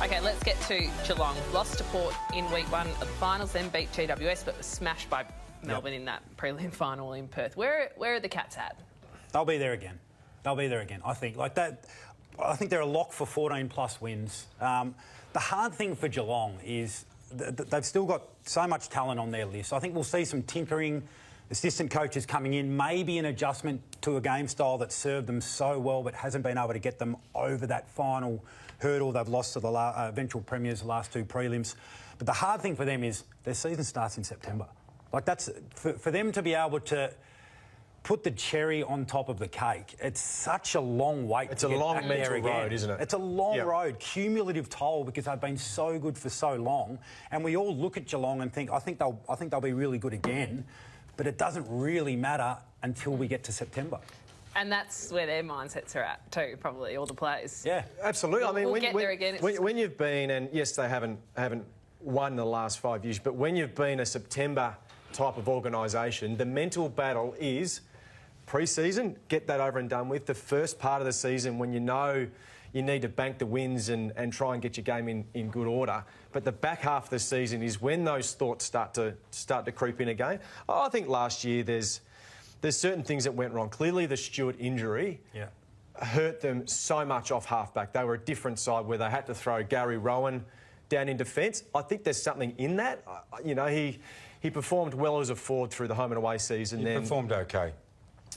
Okay, let's get to Geelong. Lost to Port in week 1 of the finals, then beat GWS, but was smashed by Melbourne in that prelim final in Perth. Where are the Cats at? They'll be there again. They'll be there again, I think. Like that, I think they're a lock for 14-plus wins. The hard thing for Geelong is they've still got so much talent on their list. I think we'll see some tinkering, assistant coaches coming in, maybe an adjustment to a game style that served them so well but hasn't been able to get them over that final hurdle. They've lost to the eventual premiers, the last 2 prelims. But the hard thing for them is their season starts in September. Like that's for them to be able to put the cherry on top of the cake. It's such a long wait. It's a long mental road, isn't it? It's a long road, cumulative toll, because they've been so good for so long. And we all look at Geelong and think, I think they'll be really good again. But it doesn't really matter until we get to September. And that's where their mindsets are at too, probably, all the players. Yeah, absolutely. I mean, we'll get there again. When you've been, and yes, they haven't won in the last 5 years, but when you've been a September type of organisation, the mental battle is pre-season, get that over and done with. The first part of the season when you know you need to bank the wins and try and get your game in good order. But the back half of the season is when those thoughts start to creep in again. I think last year there's certain things that went wrong. Clearly the Stewart injury hurt them so much off halfback. They were a different side where they had to throw Gary Rowan down in defence. I think there's something in that. You know, he performed well as a forward through the home and away season. He performed okay.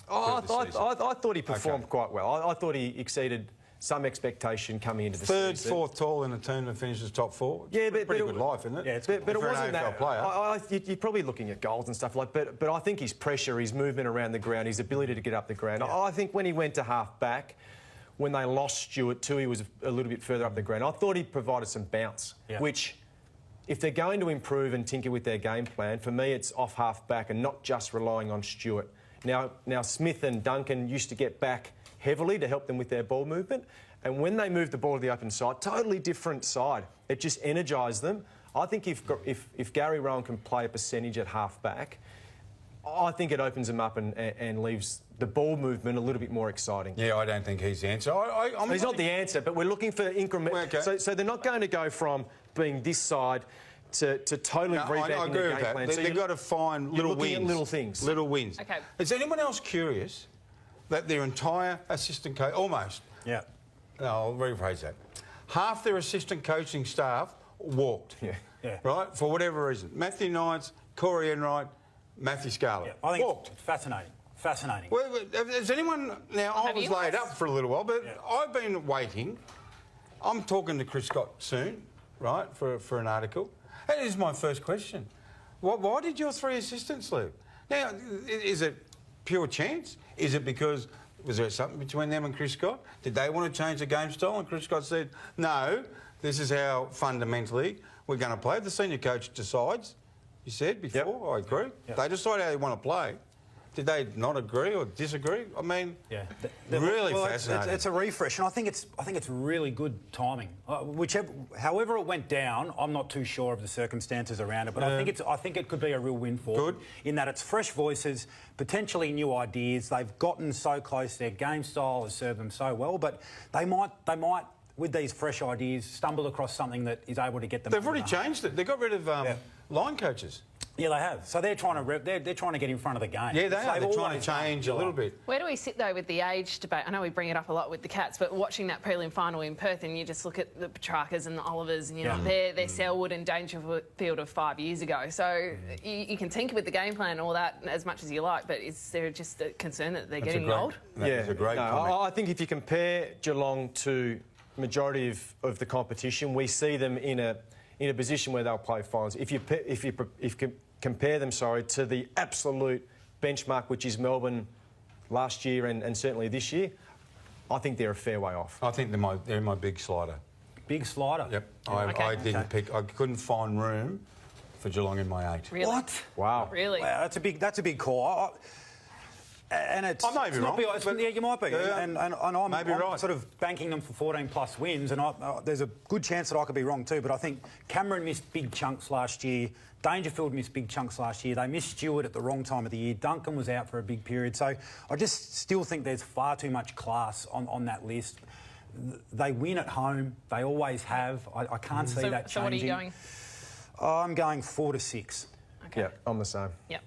I thought he performed quite well. I thought he exceeded some expectation coming into the season. Third, fourth tall in a team that finishes top 4. Yeah, but pretty good life, isn't it? Yeah, but it wasn't that. Player. You're probably looking at goals and stuff like. But I think his pressure, his movement around the ground, his ability to get up the ground. Yeah. I think when he went to half back, when they lost Stewart too, he was a little bit further up the ground. I thought he provided some bounce, which, if they're going to improve and tinker with their game plan, for me it's off half back and not just relying on Stewart. Now Smith and Duncan used to get back heavily to help them with their ball movement. And when they moved the ball to the open side, totally different side. It just energised them. I think if Gary Rowan can play a percentage at half-back, I think it opens them up and leaves the ball movement a little bit more exciting. Yeah, I don't think he's the answer. He's not the answer, but we're looking for increment. Okay. So they're not going to go from being this side to totally revamping the game plan. They've got to find little wins. At little things. Little wins. Okay. Is anyone else curious that their entire assistant coach, almost... Yeah. No, I'll rephrase that. Half their assistant coaching staff walked, right, for whatever reason. Matthew Knights, Corey Enright, Matthew Scarlett. Yeah, I think walked. It's fascinating. Fascinating. Well, has anyone... Now, I was laid up for a little while, but I've been waiting. I'm talking to Chris Scott soon, right, for an article. And this is my first question. Why did your 3 assistants leave? Now, is it pure chance? Is it because... Was there something between them and Chris Scott? Did they want to change the game style? And Chris Scott said, no, this is how fundamentally we're going to play. The senior coach decides, you said before, I agree. Yep. They decide how they want to play. Did they not agree or disagree? I mean, really fascinating. It's a refresh, and I think it's really good timing. However it went down, I'm not too sure of the circumstances around it, but I think it could be a real win for them. In that it's fresh voices, potentially new ideas. They've gotten so close. Their game style has served them so well, but they might. With these fresh ideas, stumble across something that is able to get them. They've already changed it. They got rid of line coaches. Yeah, they have. So they're trying to get in front of the game. Yeah, they are. They're trying to change a little bit. Where do we sit though with the age debate? I know we bring it up a lot with the Cats, but watching that prelim final in Perth, and you just look at the Petrarcas and the Olivers, and you know they're Selwood and Dangerfield of 5 years ago. So you can tinker with the game plan and all that as much as you like, but is there just a concern that they're getting old? That's a great comment. I think if you compare Geelong to majority of the competition, we see them in a position where they'll play finals. If you compare them, to the absolute benchmark, which is Melbourne last year and certainly this year, I think they're a fair way off. I think they're in my big slider. Big slider? Yep. I didn't pick. I couldn't find room for Geelong in my 8. Really? What? Wow. Really? Wow, that's a big call. And it's... I may be wrong. Yeah, you might be. And I'm right. sort of banking them for 14-plus wins, and there's a good chance that I could be wrong too, but I think Cameron missed big chunks last year. Dangerfield missed big chunks last year. They missed Stewart at the wrong time of the year. Duncan was out for a big period. So I just still think there's far too much class on that list. They win at home. They always have. I can't see that changing. So what are you going? I'm going 4 to 6. Okay. Yeah, I'm the same. Yep.